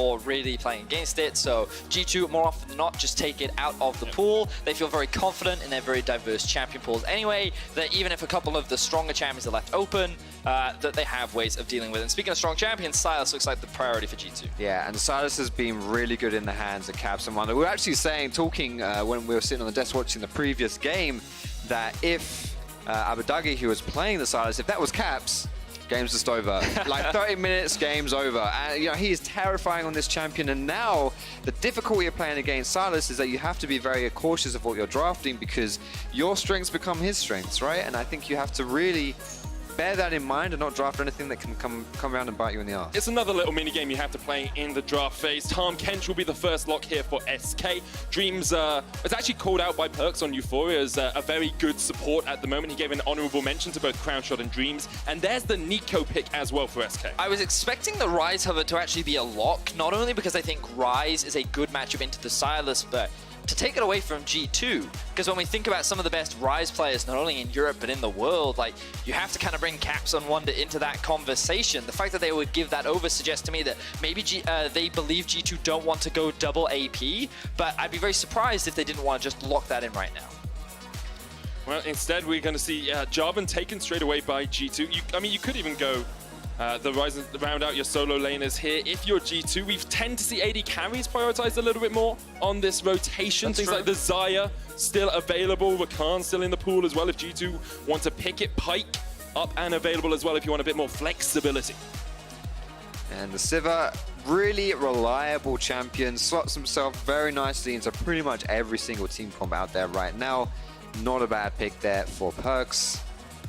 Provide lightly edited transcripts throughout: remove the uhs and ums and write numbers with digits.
or really playing against it. So G2 more often than not just take it out of the pool. They feel very confident in their very diverse champion pools anyway, that even if a couple of the stronger champions are left open, that they have ways of dealing with. And speaking of strong champions, Sylas looks like the priority for G2. Yeah, and Sylas has been really good in the hands of Caps and Wonder. We were actually talking when we were sitting on the desk watching the previous game, that if Abadagi, who was playing the Sylas, if that was Caps, game's just over. Like 30 minutes, game's over. And you know, he is terrifying on this champion. And now the difficulty of playing against Sylas is that you have to be very cautious of what you're drafting, because your strengths become his strengths, right? And I think you have to really bear that in mind and not draft anything that can come around and bite you in the arse. It's another little mini game you have to play in the draft phase. Tahm Kench will be the first lock here for SK. Dreams is actually called out by Perks on Euphoria as a very good support at the moment. He gave an honorable mention to both Crownshot and Dreams. And there's the Nico pick as well for SK. I was expecting the Ryze, however, to actually be a lock, not only because I think Ryze is a good matchup into the Sylas, but to take it away from G2, because when we think about some of the best Ryze players, not only in Europe, but in the world, like, you have to kind of bring Caps and Wonder into that conversation. The fact that they would give that over suggests to me that maybe they believe G2 don't want to go double AP, but I'd be very surprised if they didn't want to just lock that in right now. Well, instead, we're going to see Jarvan taken straight away by G2. I mean, you could even go the Ryze round out your solo laners here. If you're G2, we tend to see AD carries prioritized a little bit more on this rotation. Things like the Xayah still available, Rakan still in the pool as well if G2 want to pick it. Pike up and available as well if you want a bit more flexibility. And the Sivir, really reliable champion, slots himself very nicely into pretty much every single team comp out there right now. Not a bad pick there for Perks.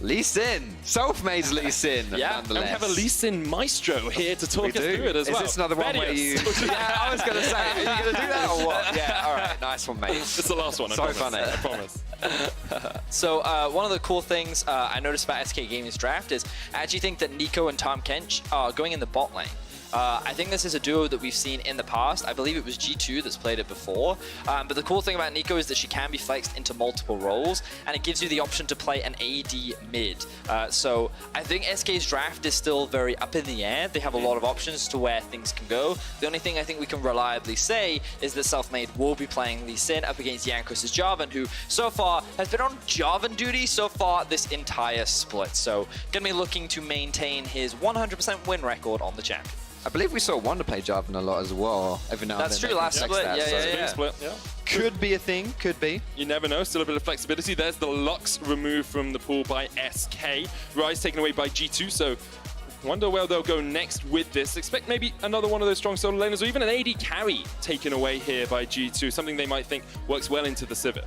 Lee Sin, self-made Lee Sin. Yeah, and we have a Lee Sin maestro here to talk us through it as well. Is this another one where you... Yeah, I was going to say, are you going to do that or what? Yeah, all right, nice one, mate. It's the last one, I promise. Funny. I promise. So one of the cool things I noticed about SK Gaming's draft is I actually think that Nico and Tahm Kench are going in the bot lane. I think this is a duo that we've seen in the past. I believe it was G2 that's played it before. But the cool thing about Nico is that she can be flexed into multiple roles, and it gives you the option to play an AD mid. So I think SK's draft is still very up in the air. They have a lot of options to where things can go. The only thing I think we can reliably say is that Selfmade will be playing Lee Sin up against Jankos' Jarvan, who so far has been on Jarvan duty so far this entire split. So going to be looking to maintain his 100% win record on the champion. I believe we saw Wonder play Jarvan a lot as well. Every now and then. That's true, last split. Yeah. Split, yeah. Could be a thing, could be. You never know, still a bit of flexibility. There's the Lux removed from the pool by SK. Ryze taken away by G2, so wonder where they'll go next with this. Expect maybe another one of those strong solo laners, or even an AD carry taken away here by G2, something they might think works well into the Sivir.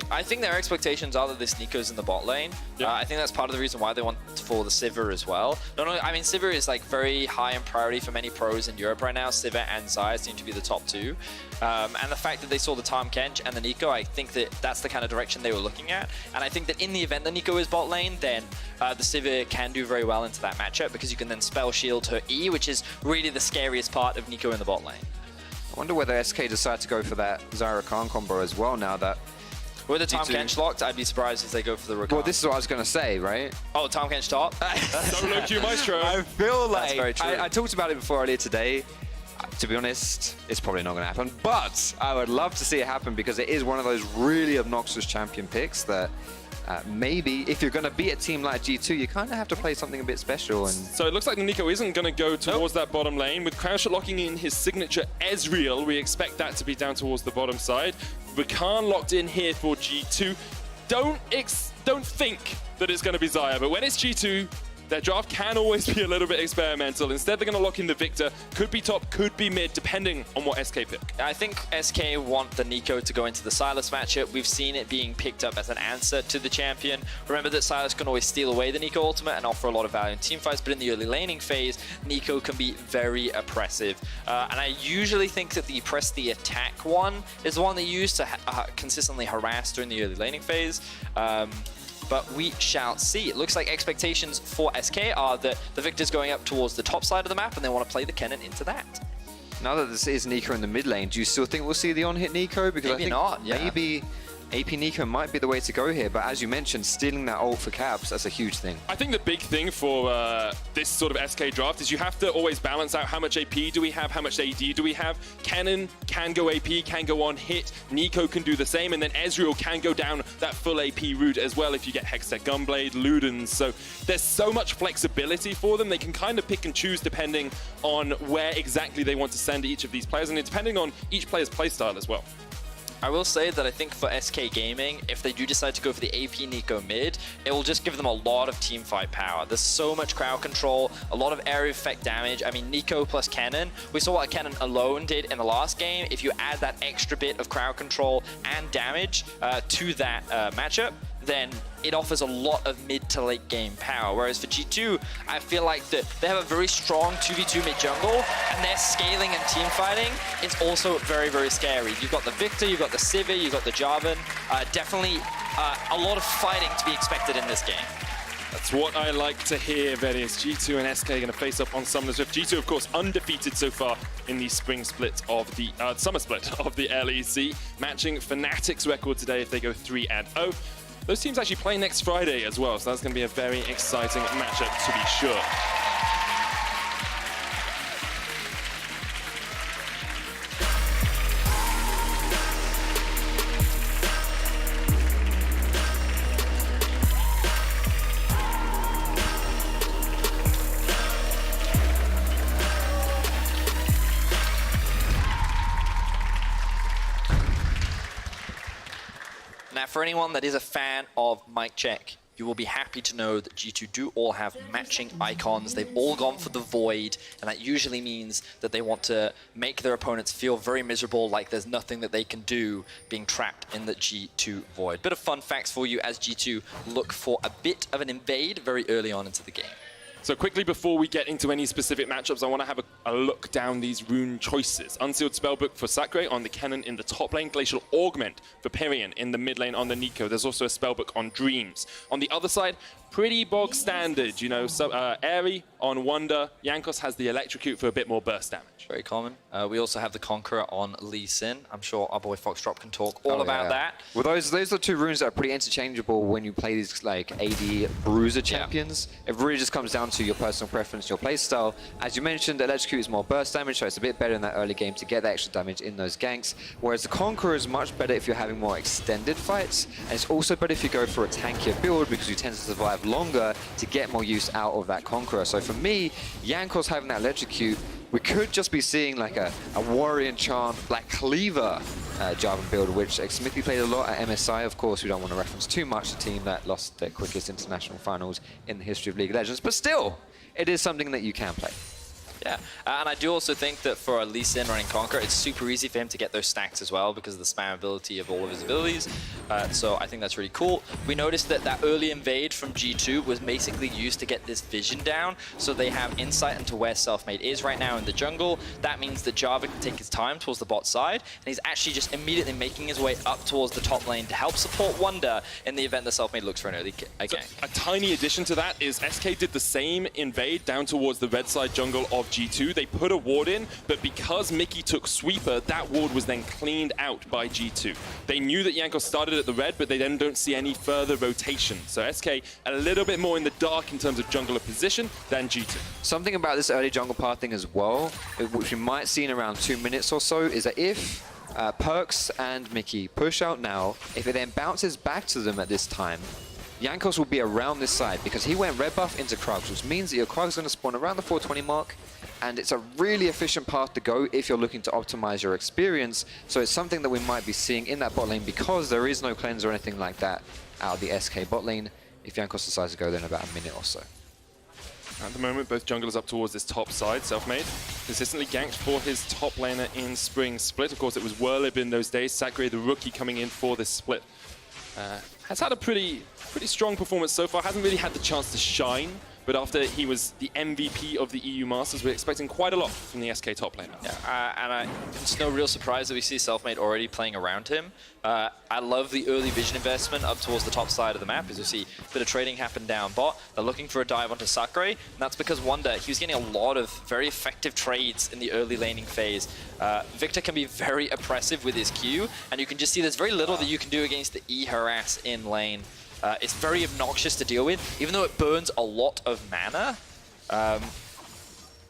I think their expectations are that this Nico's in the bot lane. Yeah. I think that's part of the reason why they want for the Sivir as well. Not only, I mean, Sivir is like very high in priority for many pros in Europe right now. Sivir and Xayah seem to be the top two. And the fact that they saw the Tahm Kench and the Nico, I think that that's the kind of direction they were looking at. And I think that in the event that Nico is bot lane, then the Sivir can do very well into that matchup, because you can then spell shield her E, which is really the scariest part of Nico in the bot lane. I wonder whether SK decide to go for that Xayah Rakan combo as well now that... With the Tahm Kench locked, I'd be surprised if they go for the Rakan. Well, this is what I was going to say, right? Oh, Tahm Kench top? Solo Q Maestro. I feel like... That's very true. I talked about it before earlier today. To be honest, it's probably not going to happen. But I would love to see it happen, because it is one of those really obnoxious champion picks that maybe if you're going to beat a team like G2, you kind of have to play something a bit special. And so it looks like the Nico isn't going to go towards that bottom lane. With Crownshot locking in his signature Ezreal, we expect that to be down towards the bottom side. Rakan locked in here for G2. Don't think that it's going to be Xayah, but when it's G2, their draft can always be a little bit experimental. Instead, they're going to lock in the Victor. Could be top, could be mid, depending on what SK pick. I think SK want the Nico to go into the Sylas matchup. We've seen it being picked up as an answer to the champion. Remember that Sylas can always steal away the Nico ultimate and offer a lot of value in teamfights, but in the early laning phase, Nico can be very oppressive. And I usually think that the press the attack one is the one they use to consistently harass during the early laning phase. But we shall see. It looks like expectations for SK are that the Victor's going up towards the top side of the map, and they want to play the Kennen into that. Now that this is Nico in the mid lane, do you still think we'll see the on-hit Nico? Because maybe I think not, yeah. maybe AP Nico might be the way to go here, but as you mentioned, stealing that ult for Caps, that's a huge thing. I think the big thing for this sort of SK draft is you have to always balance out how much AP do we have, how much AD do we have. Kennen can go AP, can go on hit, Nico can do the same, and then Ezreal can go down that full AP route as well if you get Hextech Gunblade, Ludens. So there's so much flexibility for them. They can kind of pick and choose depending on where exactly they want to send each of these players, and it's depending on each player's playstyle as well. I will say that I think for SK Gaming, if they do decide to go for the AP Nico mid, it will just give them a lot of teamfight power. There's so much crowd control, a lot of area effect damage. I mean, Nico plus Kennen, we saw what Kennen alone did in the last game. If you add that extra bit of crowd control and damage to that matchup, then it offers a lot of mid to late game power. Whereas for G2, I feel like they have a very strong 2v2 mid jungle, and their scaling and team fighting is also very, very scary. You've got the Victor, you've got the Sivir, you've got the Jarvan. Definitely a lot of fighting to be expected in this game. That's what I like to hear, Venice. G2 and SK are going to face up on Summoner's Rift. G2, of course, undefeated so far in the spring split of the summer split of the LEC, matching Fnatic's record today if they go 3-0. Those teams actually play next Friday as well, so that's going to be a very exciting matchup to be sure. Now, for anyone that is a fan of Mic Check, you will be happy to know that G2 do all have matching icons. They've all gone for the Void, and that usually means that they want to make their opponents feel very miserable, like there's nothing that they can do being trapped in the G2 Void. Bit of fun facts for you as G2 look for a bit of an invade very early on into the game. So quickly, before we get into any specific matchups, I want to have a look down these rune choices. Unsealed Spellbook for Sacre on the Kennen in the top lane. Glacial Augment for Pyrion in the mid lane on the Nico. There's also a Spellbook on Dreams. On the other side, pretty bog standard, you know, Airy on Wonder. Jankos has the Electrocute for a bit more burst damage. Very common. We also have the Conqueror on Lee Sin. I'm sure our boy Foxdrop can talk all about that. Well, those are two runes that are pretty interchangeable when you play these like AD bruiser champions. Yeah. It really just comes down to your personal preference, your playstyle. As you mentioned, Electrocute is more burst damage, so it's a bit better in that early game to get that extra damage in those ganks. Whereas the Conqueror is much better if you're having more extended fights, and it's also better if you go for a tankier build because you tend to survive longer to get more use out of that Conqueror. So for me, Jankos having that Electrocute, we could just be seeing like a Warrior Enchant Black Cleaver Jarvan build, which Smithy played a lot at MSI. Of course, we don't want to reference too much the team that lost their quickest international finals in the history of League of Legends, but still, it is something that you can play. Yeah, and I do also think that for Lee Sin running Conqueror, it's super easy for him to get those stacks as well because of the spammability of all of his abilities. So I think that's really cool. We noticed that that early invade from G2 was basically used to get this vision down. So they have insight into where Selfmade is right now in the jungle. That means that Java can take his time towards the bot side, and he's actually just immediately making his way up towards the top lane to help support Wonder in the event that Selfmade looks for an early gank. So a tiny addition to that is SK did the same invade down towards the red side jungle of G2. They put a ward in, but because Mickey took Sweeper, that ward was then cleaned out by G2. They knew that Jankos started at the red, but they then don't see any further rotation. So SK a little bit more in the dark in terms of jungler position than G2. Something about this early jungle pathing as well, which we might see in around 2 minutes or so, is that if Perks and Mickey push out now, if it then bounces back to them at this time, Jankos will be around this side because he went red buff into Krugs, which means that your Krugs is going to spawn around the 420 mark, and it's a really efficient path to go if you're looking to optimize your experience. So it's something that we might be seeing in that bot lane because there is no cleanse or anything like that out of the SK bot lane if Jankos decides to go there in about a minute or so. At the moment, both junglers up towards this top side. Selfmade consistently ganked for his top laner in Spring Split. Of course, it was Werlib in those days. Sacre, the rookie, coming in for this split. Has had a pretty strong performance so far. Hasn't really had the chance to shine but after he was the MVP of the EU Masters, we're expecting quite a lot from the SK top laner. Yeah, and it's no real surprise that we see Selfmade already playing around him. I love the early vision investment up towards the top side of the map, as you see a bit of trading happen down bot. They're looking for a dive onto Sakurai, and that's because Wonder, he was getting a lot of very effective trades in the early laning phase. Victor can be very oppressive with his Q, and you can just see there's very little that you can do against the E harass in lane. It's very obnoxious to deal with, even though it burns a lot of mana.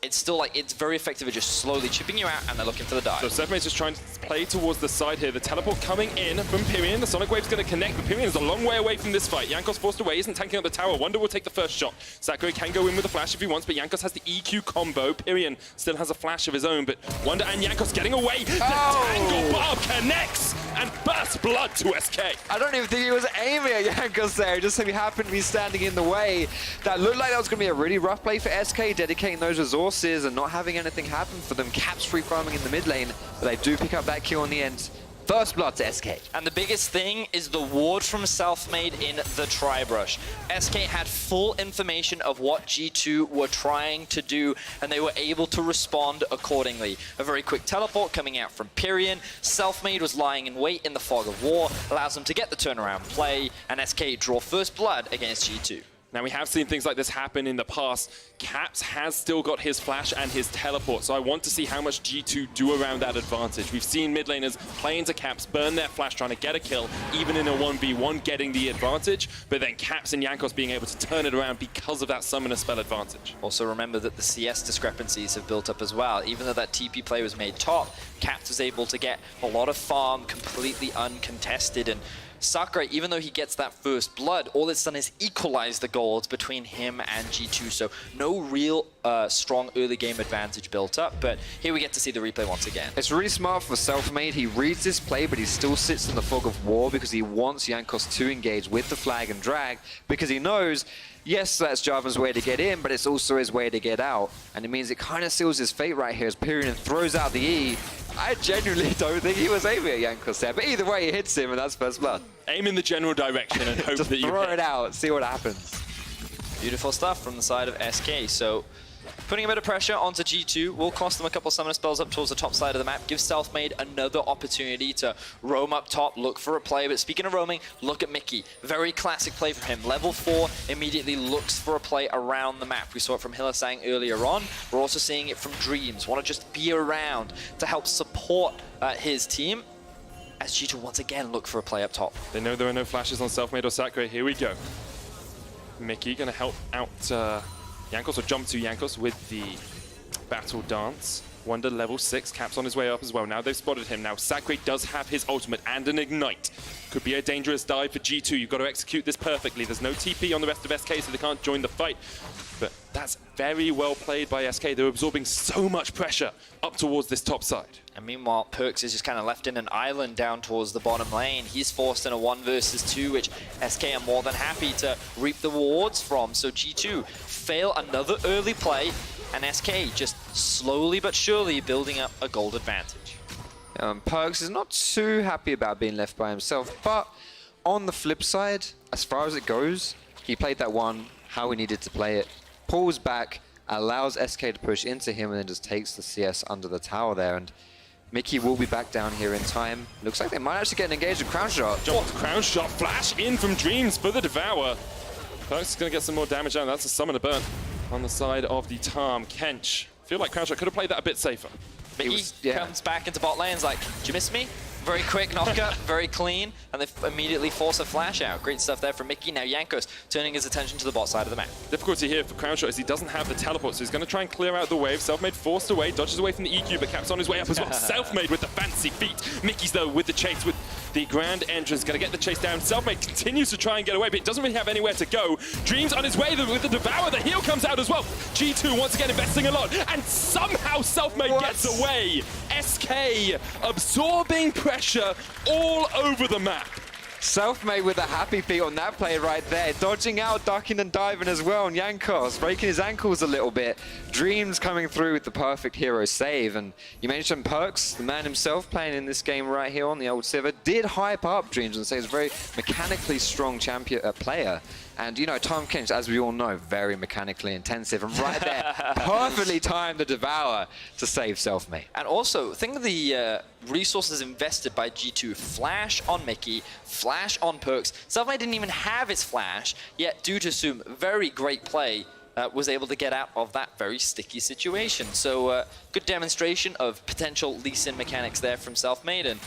It's still it's very effective at just slowly chipping you out, and they're looking for the dive. So Selfmade's just trying to play towards the side here. The teleport coming in from Pyrion. The Sonic Wave's going to connect, but Pyrion is a long way away from this fight. Jankos forced away, isn't tanking up the tower. Wonder will take the first shot. Sakurai can go in with a flash if he wants, but Jankos has the EQ combo. Pyrion still has a flash of his own, but Wonder and Jankos getting away. The Tangle Barb connects and bursts blood to SK. I don't even think he was aiming at Jankos there. Just so he happened to be standing in the way. That looked like that was going to be a really rough play for SK, dedicating those resources and not having anything happen for them. Caps free farming in the mid lane, but they do pick up that kill on the end. First blood to SK. And the biggest thing is the ward from Selfmade in the Tri-Brush. SK had full information of what G2 were trying to do, and they were able to respond accordingly. A very quick teleport coming out from Pyrion. Selfmade was lying in wait in the fog of war, allows them to get the turnaround play, and SK draw first blood against G2. Now, we have seen things like this happen in the past. Caps has still got his flash and his teleport, so I want to see how much G2 do around that advantage. We've seen mid laners play into Caps, burn their flash, trying to get a kill, even in a 1v1, getting the advantage, but then Caps and Jankos being able to turn it around because of that summoner spell advantage. Also remember that the CS discrepancies have built up as well. Even though that TP play was made top, Caps was able to get a lot of farm completely uncontested, and Sakurai, even though he gets that first blood, all it's done is equalize the golds between him and G2, so no real strong early game advantage built up, but here we get to see the replay once again. It's really smart for Selfmade. He reads this play, but he still sits in the fog of war because he wants Jankos to engage with the flag and drag, because he knows, yes, that's Jarvan's way to get in, but it's also his way to get out, and it means it kind of seals his fate right here as Pyrion throws out the E. I genuinely don't think he was aiming at Jankos there, but either way, he hits him, and that's first blood. Aim in the general direction and hope Just that you throw hit. it out, see what happens. Beautiful stuff from the side of SK. So putting a bit of pressure onto G2 will cost them a couple summoner spells up towards the top side of the map, give Selfmade another opportunity to roam up top, look for a play. But speaking of roaming, look at Mickey. Very classic play from him. Level 4 immediately looks for a play around the map. We saw it from Hillisang earlier on. We're also seeing it from Dreams. Want to just be around to help support his team, as G2 once again look for a play up top. They know there are no flashes on Selfmade or Sakurai. Here we go. Mickey going to help out Jankos, or jump to Jankos with the battle dance. Wonder level 6, Caps on his way up as well. Now they've spotted him. Now Sakurai does have his ultimate and an ignite. Could be a dangerous dive for G2. You've got to execute this perfectly. There's no TP on the rest of SK, so they can't join the fight. But that's very well played by SK. They're absorbing so much pressure up towards this top side. And meanwhile, Perks is just kind of left in an island down towards the bottom lane. He's forced in a 1 versus 2, which SK are more than happy to reap the rewards from. So G2 fail another early play, and SK just slowly but surely building up a gold advantage. Perks is not too happy about being left by himself, but on the flip side, as far as it goes, he played that one how he needed to play it, pulls back, allows SK to push into him, and then just takes the CS under the tower there. And Mickey will be back down here in time. Looks like they might actually get engaged with Crown Shot. Jump, Crown Shot, flash in from Dreams for the Devour. Perks is going to get some more damage out. That's a summoner burn on the side of the Tarm. Kench, feel like Crown Shot could have played that a bit safer. Mickey comes back into bot lane, is like, "Did you miss me?" Very quick knockup, very clean, and they immediately force a flash out. Great stuff there from Mickey. Now Jankos turning his attention to the bot side of the map. Difficulty here for Crown Shot is he doesn't have the teleport, so he's going to try and clear out the wave. Selfmade forced away, dodges away from the EQ, but Caps on his way up as well. Selfmade with the fancy feet. Mickey's though with the chase, with the grand entrance, going to get the chase down. Selfmade continues to try and get away, but it doesn't really have anywhere to go. Dreams on his way with the Devour. The heal comes out as well. G2 once again investing a lot, and somehow Selfmade gets away. SK absorbing pressure all over the map. Selfmade with a happy feet on that play right there. Dodging out, ducking and diving as well. And Jankos breaking his ankles a little bit. Dreams coming through with the perfect hero save. And you mentioned Perks, the man himself playing in this game right here on the old server, did hype up Dreams and say he's a very mechanically strong champion player. And, you know, Tom Kench, as we all know, very mechanically intensive. And right there, perfectly timed the Devour to save Selfmade. And also, think of the resources invested by G2. Flash on Mickey, Flash on Perks. Selfmade didn't even have his Flash, yet due to some very great play, was able to get out of that very sticky situation. So good demonstration of potential Lee Sin mechanics there from Selfmade. And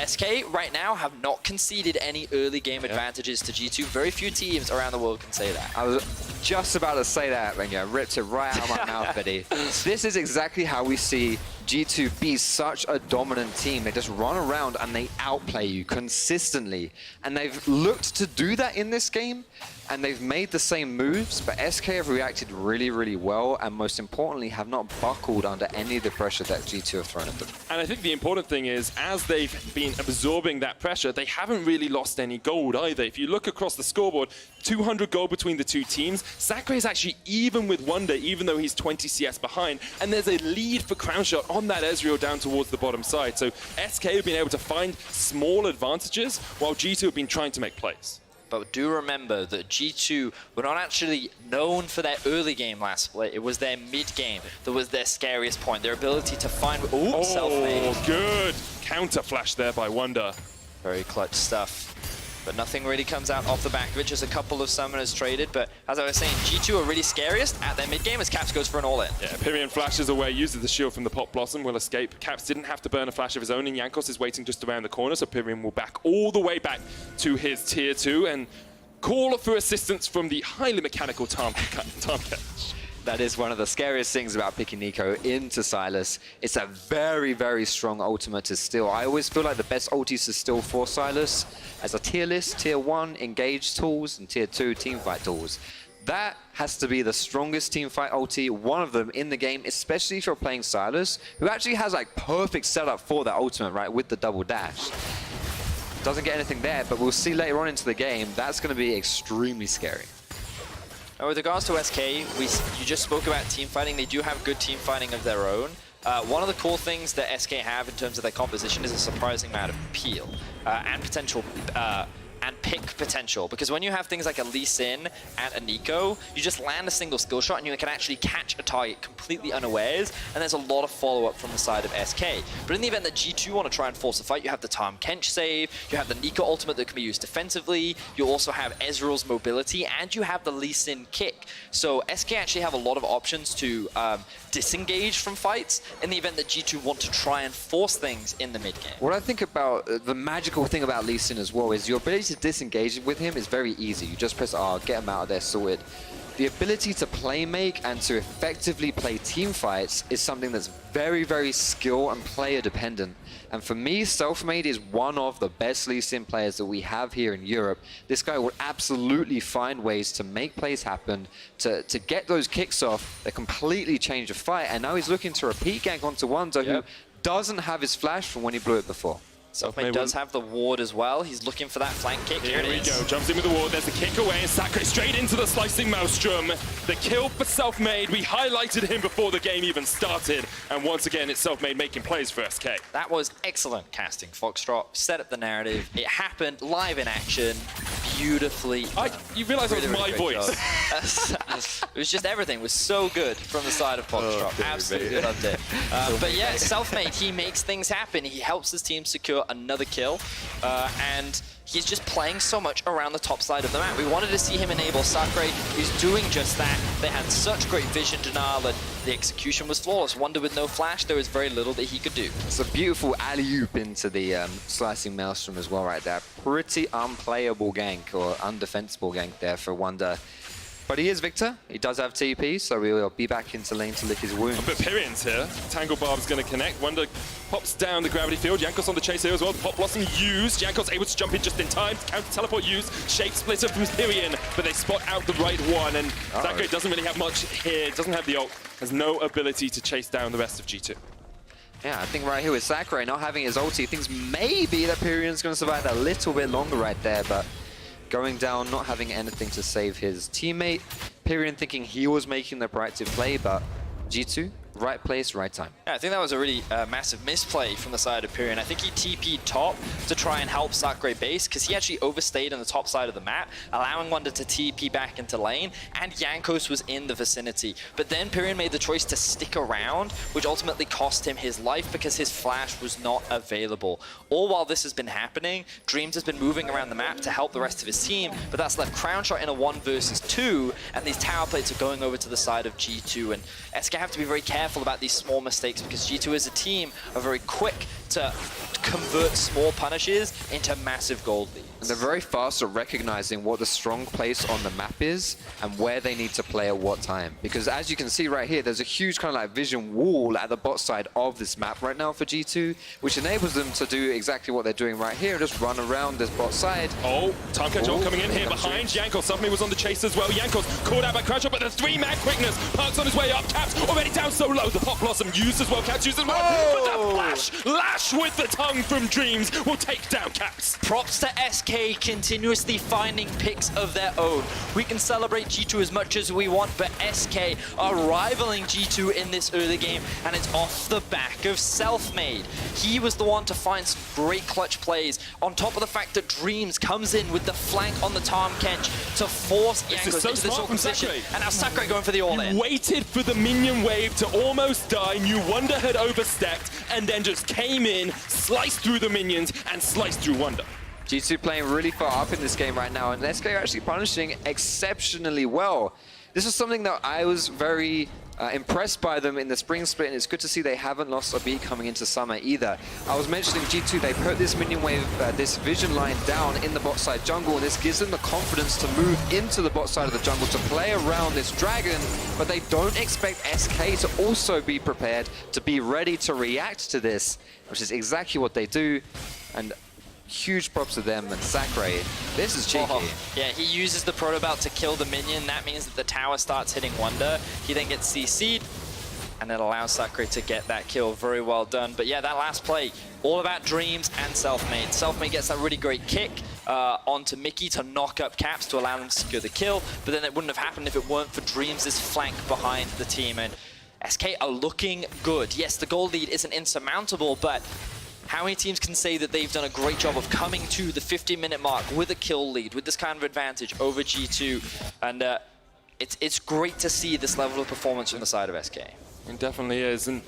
SK right now have not conceded any early game advantages to G2. Very few teams around the world can say that. I was just about to say that when you ripped it right out of my mouth, Eddie. This is exactly how we see G2 be such a dominant team. They just run around and they outplay you consistently. And they've looked to do that in this game, and they've made the same moves, but SK have reacted really, really well, and most importantly, have not buckled under any of the pressure that G2 have thrown at them. And I think the important thing is, as they've been absorbing that pressure, they haven't really lost any gold either. If you look across the scoreboard, 200 gold between the two teams. Sakurai is actually even with Wonder, even though he's 20 CS behind, and there's a lead for Crownshot on that Ezreal down towards the bottom side. So SK have been able to find small advantages, while G2 have been trying to make plays. But do remember that G2 were not actually known for their early game last split. It was their mid game that was their scariest point. Their ability to find... Ooh, Selfmade. Good counter flash there by Wonder. Very clutch stuff. But nothing really comes out off the back of it. Just a couple of summoners traded. But as I was saying, G2 are really scariest at their mid game as Caps goes for an all-in. Yeah, Pyrion flashes away, uses the shield from the Pop Blossom, will escape. Caps didn't have to burn a flash of his own, and Jankos is waiting just around the corner, so Pyrion will back all the way back to his tier 2 and call for assistance from the highly mechanical Tom Kench. That is one of the scariest things about picking Nico into Sylas. It's a very, very strong ultimate to steal. I always feel like the best ultis to steal for Sylas as a tier list, tier 1, engage tools, and tier 2, teamfight tools. That has to be the strongest teamfight ulti, one of them in the game, especially if you're playing Sylas, who actually has like perfect setup for that ultimate, right, with the double dash. Doesn't get anything there, but we'll see later on into the game, that's going to be extremely scary. With regards to SK, you just spoke about team fighting. They do have good team fighting of their own. One of the cool things that SK have in terms of their composition is a surprising amount of peel and potential and pick potential, because when you have things like a Lee Sin and a Nico, you just land a single skill shot and you can actually catch a target completely unawares, and there's a lot of follow-up from the side of SK. But in the event that G2 want to try and force a fight, you have the Tom Kench save, you have the Nico ultimate that can be used defensively, you also have Ezreal's mobility, and you have the Lee Sin kick. So SK actually have a lot of options to disengage from fights in the event that G2 want to try and force things in the mid game. What I think about the magical thing about Lee Sin as well is your ability to disengage with him is very easy. You just press R, get him out of there, sorted. The ability to play make and to effectively play team fights is something that's very, very skill and player dependent. And for me, Selfmade is one of the best Lee Sin players that we have here in Europe. This guy will absolutely find ways to make plays happen, to get those kicks off that completely change the fight. And now he's looking to repeat gank onto Wonder, who doesn't have his flash from when he blew it before. Selfmade does have the ward as well. He's looking for that flank kick. Here we go. Jumps in with the ward. There's the kick away, and Sakurai straight into the slicing Maelstrom. The kill for Selfmade. We highlighted him before the game even started. And once again, it's Selfmade making plays for SK. That was excellent casting. Foxtrot set up the narrative. It happened live in action. Beautifully. You realize that was my voice. It was just everything was so good from the side of Foxtrot. Absolutely loved it. But yeah, Selfmade, he makes things happen. He helps his team secure another kill, and he's just playing so much around the top side of the map. We wanted to see him enable Sakurai, who's doing just that. They had such great vision denial, and the execution was flawless. Wonder with no flash, there was very little that he could do. It's a beautiful alley-oop into the slicing Maelstrom as well right there. Pretty unplayable gank, or undefensible gank there for Wonder. But he is Victor. He does have TP, so we will be back into lane to lick his wounds. But Pyrion's here. Tangle Barb's going to connect. Wonder pops down the gravity field. Jankos on the chase here as well. The Pop Blossom used. Jankos able to jump in just in time. Counter teleport used. Shape splitter from Pyrion, but they spot out the right one. And Sakurai doesn't really have much here. Doesn't have the ult. Has no ability to chase down the rest of G2. Yeah, I think right here with Sakurai not having his ulti, thinks maybe that Pyrion's going to survive a little bit longer right there, but going down, not having anything to save his teammate. Pyrion thinking he was making the proactive play, but G2 right place, right time. Yeah, I think that was a really massive misplay from the side of Pyrion. I think he TP'd top to try and help Sakurai base because he actually overstayed on the top side of the map, allowing Wonder to TP back into lane, and Jankos was in the vicinity. But then Pyrion made the choice to stick around, which ultimately cost him his life because his flash was not available. All while this has been happening, Dreams has been moving around the map to help the rest of his team, but that's left Crownshot in a 1 versus 2, and these tower plates are going over to the side of G2, and SK have to be very careful about these small mistakes because G2 as a team are very quick to convert small punishes into massive gold leads. And they're very fast at recognizing what the strong place on the map is and where they need to play at what time. Because as you can see right here, there's a huge kind of like vision wall at the bot side of this map right now for G2, which enables them to do exactly what they're doing right here, just run around this bot side. Oh, time control coming in here behind Jankos. Suddenly was on the chase as well. Jankos called out by Crownshot, but the 3-man quickness. Parks on his way up. Caps already down so low. The Pop Blossom used as well. Caps used as well. But the flash, lash with the tongue from Dreams will take down Caps. Props to SK continuously finding picks of their own. We can celebrate G2 as much as we want, but SK are rivaling G2 in this early game, and it's off the back of Selfmade. He was the one to find some great clutch plays, on top of the fact that Dreams comes in with the flank on the Tahm Kench to force Jankos into this awkward position. And now Sakurai going for the all-in. Waited for the minion wave to almost die, knew Wonder had overstepped, and then just came in, sliced through the minions, and sliced through Wonder. G2 playing really far up in this game right now, and SK are actually punishing exceptionally well. This is something that I was very impressed by them in the spring split, and it's good to see they haven't lost a beat coming into summer either. I was mentioning G2, they put this minion wave, this vision line down in the bot side jungle, and this gives them the confidence to move into the bot side of the jungle to play around this dragon, but they don't expect SK to also be prepared to be ready to react to this, which is exactly what they do. And huge props to them and Sakurai. This is cheeky. Yeah, he uses the Proto Belt to kill the minion. That means that the tower starts hitting Wonder. He then gets CC'd, and it allows Sakurai to get that kill. Very well done. But yeah, that last play, all about Dreams and Selfmade. Selfmade gets that really great kick onto Mickey to knock up Caps to allow them to secure the kill, but then it wouldn't have happened if it weren't for Dreams' flank behind the team. And SK are looking good. Yes, the gold lead isn't insurmountable, but how many teams can say that they've done a great job of coming to the 50-minute mark with a kill lead, with this kind of advantage over G2? And it's great to see this level of performance from the side of SK. It definitely is. And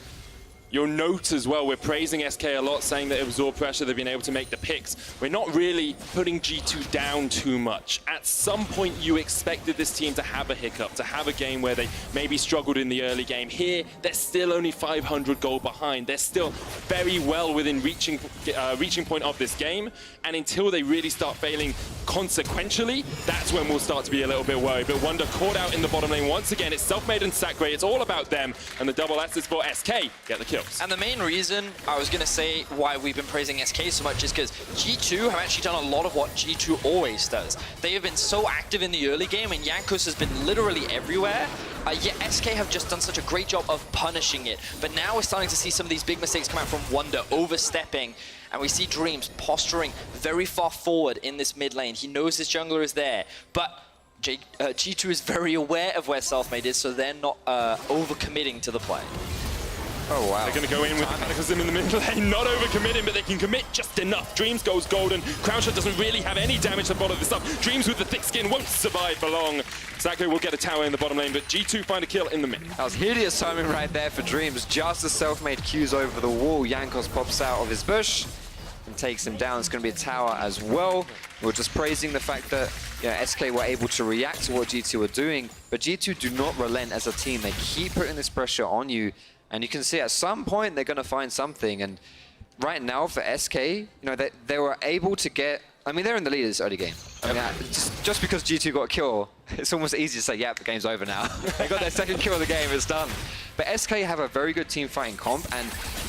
you'll note as well, we're praising SK a lot, saying that it was all pressure, they've been able to make the picks. We're not really putting G2 down too much. At some point, you expected this team to have a hiccup, to have a game where they maybe struggled in the early game. Here, they're still only 500 gold behind. They're still very well within reaching point of this game. And until they really start failing consequentially, that's when we'll start to be a little bit worried. But Wonder caught out in the bottom lane once again. It's Selfmade and Sakurai. It's all about them. And the double S is for SK. Get the kill. And the main reason I was going to say why we've been praising SK so much is because G2 have actually done a lot of what G2 always does. They have been so active in the early game, and Jankos has been literally everywhere. Yet SK have just done such a great job of punishing it. But now we're starting to see some of these big mistakes come out from Wonder, overstepping. And we see Dreams posturing very far forward in this mid lane. He knows his jungler is there. But G2 is very aware of where Selfmade is, so they're not overcommitting to the play. Oh, wow. They're going to go in with the Cataclysm in the mid lane, not overcommitting, but they can commit just enough. Dreams goes golden. Crownshot doesn't really have any damage to follow this up. Dreams with the thick skin won't survive for long. Sakurai will get a tower in the bottom lane, but G2 find a kill in the mid. That was hideous timing right there for Dreams. Just as Selfmade cues over the wall, Jankos pops out of his bush and takes him down. It's going to be a tower as well. We're just praising the fact that SK were able to react to what G2 were doing, but G2 do not relent as a team. They keep putting this pressure on you. And you can see at some point they're going to find something. And right now for SK, they were able to get... I mean, they're in the lead this early game. I mean, just because G2 got a kill, it's almost easy to say, yeah, the game's over now. They got their second kill of the game, it's done. But SK have a very good team fighting comp. And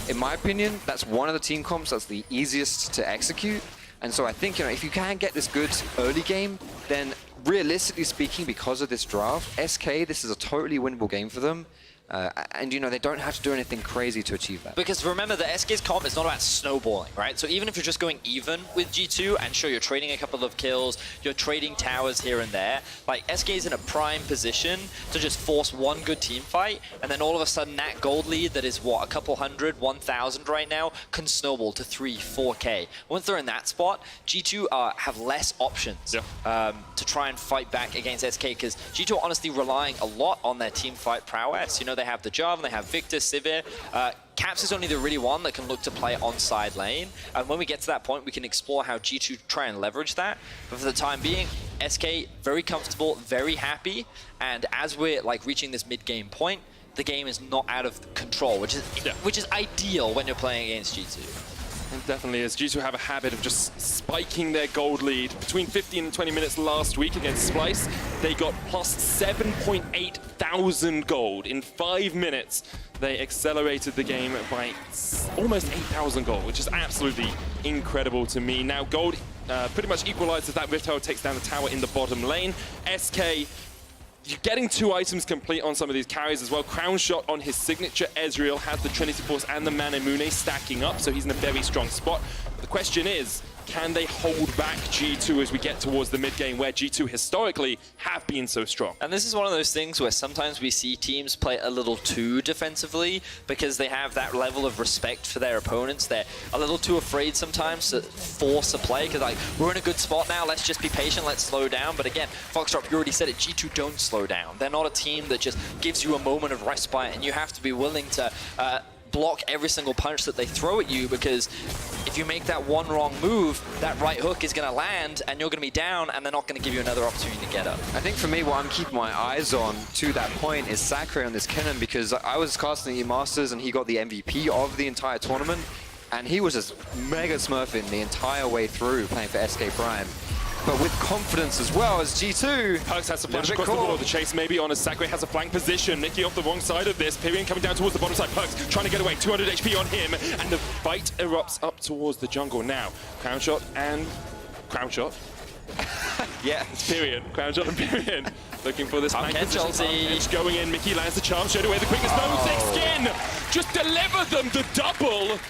in my opinion, that's one of the team comps that's the easiest to execute. And so I think, if you can get this good early game, then realistically speaking, because of this draft, SK, this is a totally winnable game for them. And, you know, they don't have to do anything crazy to achieve that. Because remember, the SK's comp is not about snowballing, right? So even if you're just going even with G2, and sure, you're trading a couple of kills, you're trading towers here and there, like, SK is in a prime position to just force one good team fight, and then all of a sudden that gold lead that is, what, a couple hundred, 1,000 right now, can snowball to 3, 4K. Once they're in that spot, G2 have less options to try and fight back against SK, because G2 are honestly relying a lot on their team fight prowess. You know, they have the Jarvan, they have Victor, Sivir. Caps is only the really one that can look to play on side lane. And when we get to that point, we can explore how G2 try and leverage that. But for the time being, SK very comfortable, very happy. And as we're like reaching this mid-game point, the game is not out of control, which is ideal when you're playing against G2. It definitely is. G2 have a habit of just spiking their gold lead. Between 15 and 20 minutes last week against Splice, they got plus 7.8 thousand gold. In 5 minutes, they accelerated the game by almost 8,000 gold, which is absolutely incredible to me. Now, gold pretty much equalizes that. Rift Herald takes down the tower in the bottom lane. SK, you're getting 2 items complete on some of these carries as well. Crown Shot on his signature. Ezreal has the Trinity Force and the Manamune stacking up, so he's in a very strong spot. But the question is, can they hold back G2 as we get towards the mid-game, where G2 historically have been so strong? And this is one of those things where sometimes we see teams play a little too defensively because they have that level of respect for their opponents. They're a little too afraid sometimes to force a play because, like, we're in a good spot now, let's just be patient, let's slow down. But again, Foxtrot, you already said it, G2 don't slow down. They're not a team that just gives you a moment of respite, and you have to be willing to block every single punch that they throw at you, because if you make that one wrong move, that right hook is going to land and you're going to be down, and they're not going to give you another opportunity to get up. I think for me, what I'm keeping my eyes on to that point is Sakurai on this Kennen, because I was casting the E-Masters and he got the MVP of the entire tournament, and he was just mega smurfing the entire way through playing for SK Prime. But with confidence as well as G2. Perkz has to flash across the board. The chase maybe on as Sakurai has a flank position. Nikki off the wrong side of this. Pyrion coming down towards the bottom side. Perkz trying to get away. 200 HP on him. And the fight erupts up towards the jungle now. Crown Shot and Crown Shot. Yeah, it's Pyrion. Crown Shot and Pyrion. Looking for this flank position. Ulti. Going in. Mickey lands the charm. Showed away the quickest. No, thick skin. Just deliver them the double.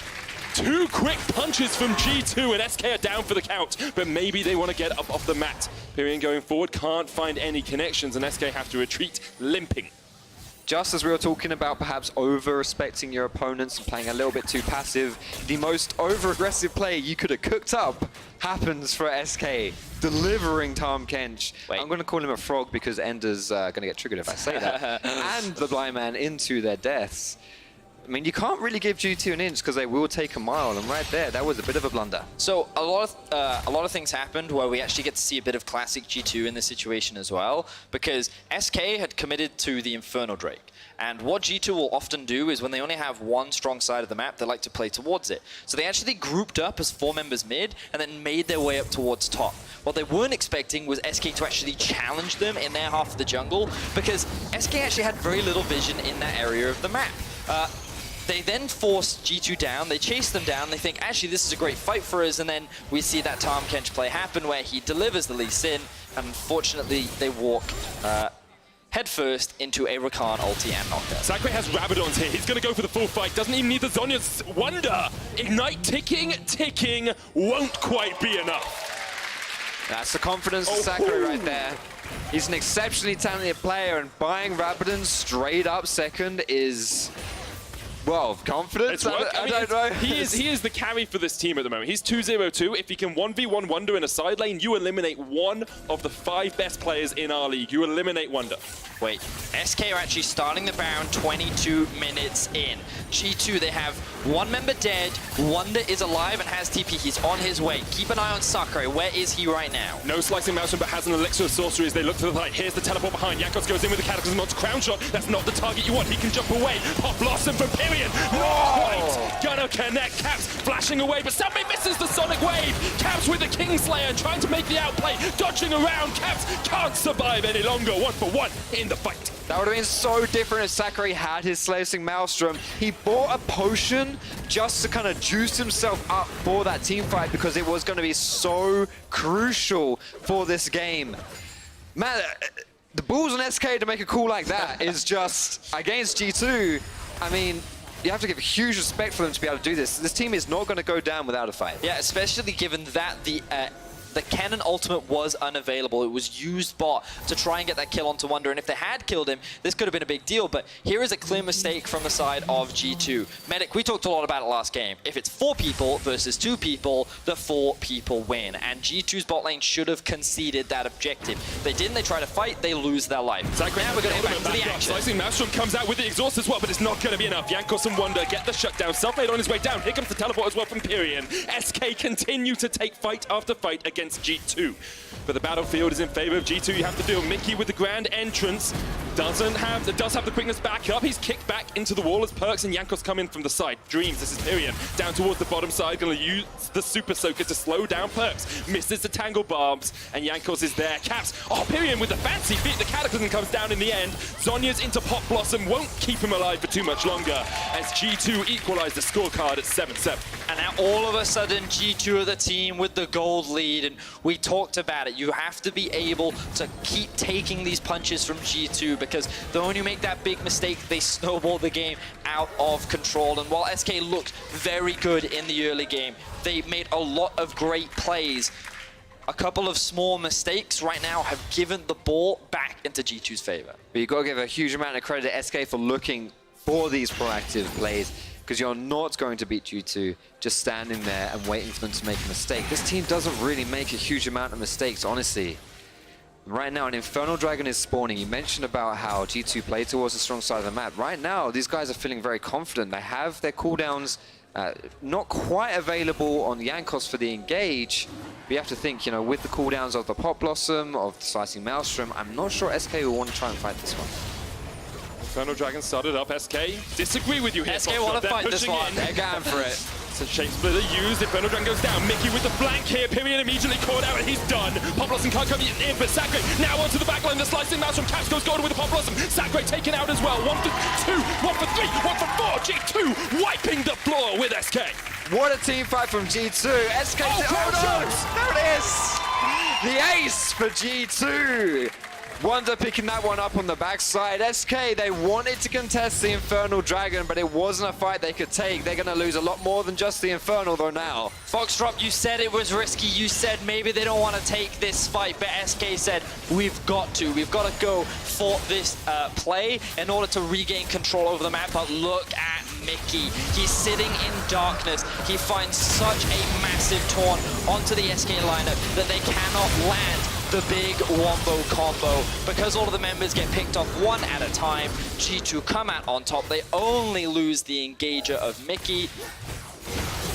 2 quick punches from G2 and SK are down for the count, but maybe they want to get up off the mat. Pyrion going forward, can't find any connections, and SK have to retreat, limping. Just as we were talking about perhaps over-respecting your opponents and playing a little bit too passive, the most over-aggressive play you could have cooked up happens for SK, delivering Tahm Kench. Wait. I'm going to call him a frog because Ender's going to get triggered if I say that. And the Blind Man into their deaths. I mean, you can't really give G2 an inch because they will take a mile, and right there, that was a bit of a blunder. So a lot of things happened where we actually get to see a bit of classic G2 in this situation as well, because SK had committed to the Inferno Drake. And what G2 will often do is when they only have one strong side of the map, they like to play towards it. So they actually grouped up as 4 members mid and then made their way up towards top. What they weren't expecting was SK to actually challenge them in their half of the jungle, because SK actually had very little vision in that area of the map. They then force G2 down, they chase them down, they think, actually, this is a great fight for us, and then we see that Tahm Kench play happen where he delivers the Lee Sin, and unfortunately, they walk headfirst into a Rakan ulti and knockdown. Sakurai has Rabadons here, he's going to go for the full fight, doesn't even need the Zhonya's Wonder. Ignite ticking, won't quite be enough. That's the confidence of Sakurai right there. He's an exceptionally talented player, and buying Rabadon straight up second is... well, confidence? I don't know. He is the carry for this team at the moment. He's 2-0-2. If he can 1v1 Wonder in a side lane, you eliminate one of the 5 best players in our league. You eliminate Wonder. Wait, SK are actually starting the round 22 minutes in. G2, they have 1 member dead, Wonder is alive and has TP. He's on his way. Keep an eye on Sakurai. Where is he right now? No slicing mountain, but has an elixir of sorcery as they look to the right. Here's the teleport behind. Yakos goes in with the cataclysm onto Crown Shot. That's not the target you want. He can jump away. Pop Blossom from Pyrion. Not quite. Gonna connect. Caps flashing away, but somebody misses the Sonic Wave. Caps with the Kingslayer trying to make the outplay. Dodging around. Caps can't survive any longer. 1-for-1 in the fight. That would have been so different if Sakurai had his Slicing Maelstrom. He bought a potion just to kind of juice himself up for that team fight because it was going to be so crucial for this game. Man, the balls on SK to make a call like that is just, against G2, I mean, you have to give huge respect for them to be able to do this. This team is not going to go down without a fight. Yeah, especially given that the cannon ultimate was unavailable. It was used bot to try and get that kill onto Wonder, and if they had killed him, this could have been a big deal, but here is a clear mistake from the side of G2. Medic, we talked a lot about it last game. If it's 4 people versus 2 people, the 4 people win, and G2's bot lane should have conceded that objective. They didn't, they try to fight, they lose their life. Now We're going to go back to the action. Slicing Maelstrom comes out with the exhaust as well, but it's not going to be enough. Jankos and Wonder get the shutdown. Selfmade on his way down. Here comes the teleport as well from Pyrian. SK continue to take fight after fight against G2. But the battlefield is in favor of G2. You have to deal. Mickey with the grand entrance does have the quickness back up. He's kicked back into the wall as Perks and Jankos come in from the side. Dreams, this is Pyrian, down towards the bottom side, going to use the Super Soaker to slow down Perks. Misses the Tangle Bombs, and Jankos is there. Caps, Pyrian with the fancy feet. The Cataclysm comes down in the end. Zonya's into Pop Blossom, won't keep him alive for too much longer, as G2 equalize the scorecard at 7-7. And now all of a sudden, G2 are the team with the gold lead, and we talked about it. You have to be able to keep taking these punches from G2, because the moment you make that big mistake, they snowball the game out of control. And while SK looked very good in the early game, they made a lot of great plays. A couple of small mistakes right now have given the ball back into G2's favor. But you've got to give a huge amount of credit to SK for looking for these proactive plays, because you're not going to beat G2 just standing there and waiting for them to make a mistake. This team doesn't really make a huge amount of mistakes, honestly. Right now, an Infernal Dragon is spawning. You mentioned about how G2 play towards the strong side of the map. Right now, these guys are feeling very confident. They have their cooldowns not quite available on Jankos for the engage. But you have to think, you know, with the cooldowns of the Pop Blossom, of the Slicing Maelstrom, I'm not sure SK will want to try and fight this one. Infernal Dragon started up. SK disagree with you here. SK want to fight this one. They're going for it. So Shape Splitter used. Infernal Dragon goes down. Mickey with the flank here. Pyrian immediately caught out and he's done. Pop Blossom can't come in, but Sacre now onto the backline. The Slicing Mouse from Caps goes golden with the Pop Blossom. Sacre taken out as well. 1 for 2, 1 for 3, 1 for 4. G2 wiping the floor with SK. What a team fight from G2. SK, there it is. The ace for G2. Wonder picking that one up on the backside. SK, they wanted to contest the Infernal Dragon, but it wasn't a fight they could take. They're going to lose a lot more than just the Infernal, though, now. Foxdrop, you said it was risky. You said maybe they don't want to take this fight, but SK said, we've got to. We've got to go for this play in order to regain control over the map. But look at Mickey. He's sitting in darkness. He finds such a massive taunt onto the SK lineup that they cannot land the big wombo combo. Because all of the members get picked off one at a time, G2 come out on top. They only lose the engager of Mickey.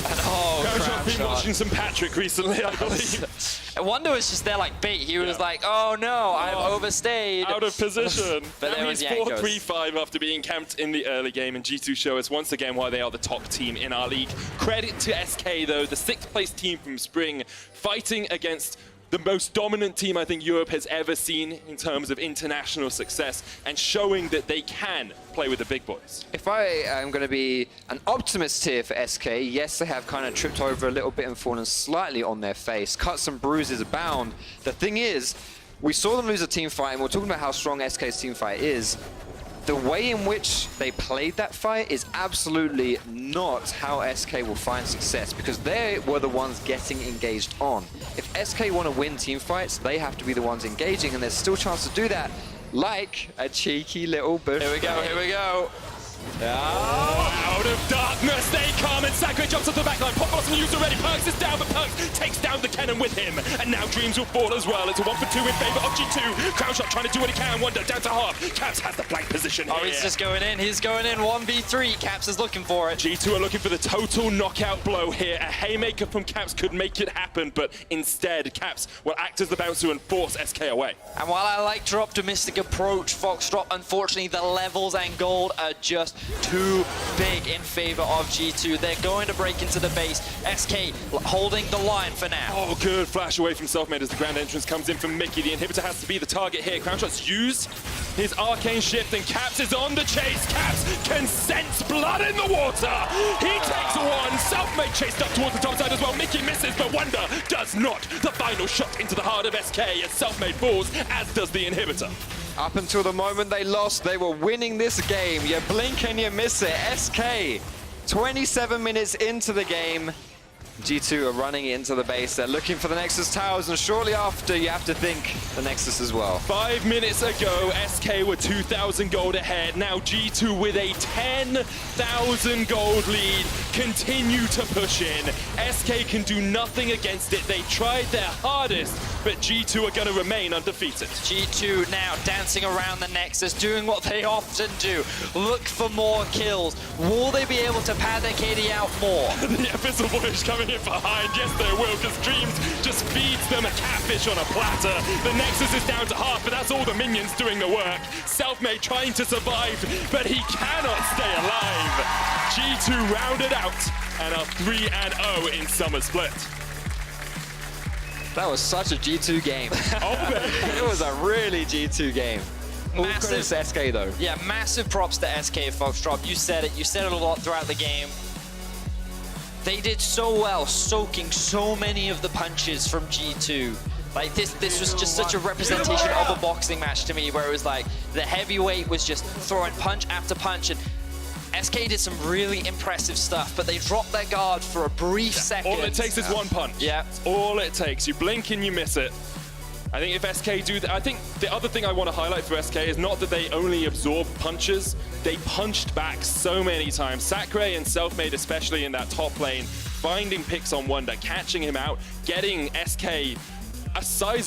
And I've been watching some Patrick recently, I believe. I wonder was just there like bait. He was like, oh no, I've overstayed. Out of position. But now he's 4-3-5 after being camped in the early game, and G2 show us once again why they are the top team in our league. Credit to SK though, the 6th place team from Spring, fighting against the most dominant team I think Europe has ever seen in terms of international success, and showing that they can play with the big boys. If I am going to be an optimist here for SK, yes, they have kind of tripped over a little bit and fallen slightly on their face. Cuts and bruises abound. The thing is, we saw them lose a team fight, and we're talking about how strong SK's team fight is. The way in which they played that fight is absolutely not how SK will find success, because they were the ones getting engaged on. If SK want to win team fights, they have to be the ones engaging, and there's still a chance to do that, like a cheeky little bush. Here we go, here we go. Oh, out of darkness they come, and Sacre jumps off the backline. Pop Blossom used already. Perks is down, but Perks takes down the cannon with him. And now Dreams will fall as well. It's a 1 for 2 in favor of G2. Crownshot trying to do what he can. Wonder down to half. Caps has the blank position here. Oh, he's just going in. He's going in 1v3. Caps is looking for it. G2 are looking for the total knockout blow here. A haymaker from Caps could make it happen, but instead Caps will act as the bouncer and force SK away. And while I like your optimistic approach, Foxdrop, unfortunately the levels and gold are just too big in favor of G2. They're going to break into the base. SK holding the line for now. Oh, good flash away from Selfmade as the grand entrance comes in from Mickey. The inhibitor has to be the target here. Crownshot's used his arcane shift, and Caps is on the chase. Caps can sense blood in the water. He takes one. Selfmade chased up towards the top side as well. Mickey misses, but Wonder does not. The final shot into the heart of SK as Selfmade falls, as does the inhibitor. Up until the moment they lost, they were winning this game. You blink and you miss it. SK, 27 minutes into the game. G2 are running into the base. They're looking for the Nexus towers, and shortly after, you have to think the Nexus as well. 5 minutes ago, SK were 2,000 gold ahead. Now G2 with a 10,000 gold lead continue to push in. SK can do nothing against it. They tried their hardest, but G2 are going to remain undefeated. G2 now dancing around the Nexus, doing what they often do. Look for more kills. Will they be able to pad their KD out more? The Abyssal Voyage coming in behind. Yes, they will, because Dreams just feeds them a catfish on a platter. The Nexus is down to half, but that's all the minions doing the work. Selfmade trying to survive, but he cannot stay alive. G2 rounded out and are 3-0 in Summer Split. That was such a G2 game. Oh, baby. It was a really G2 game. All credits to SK though. Yeah, massive props to SK, Foxdrop. You said it a lot throughout the game. They did so well, soaking so many of the punches from G2. Like this was just such a representation of a boxing match to me, where it was like the heavyweight was just throwing punch after punch, and SK did some really impressive stuff, but they dropped their guard for a brief second. All it takes is one punch. Yeah. That's all it takes. You blink and you miss it. I think if SK do that, I think the other thing I want to highlight for SK is not that they only absorb punches, they punched back so many times. Sakurai and Selfmade, especially in that top lane, finding picks on Wonder, catching him out, getting SK a size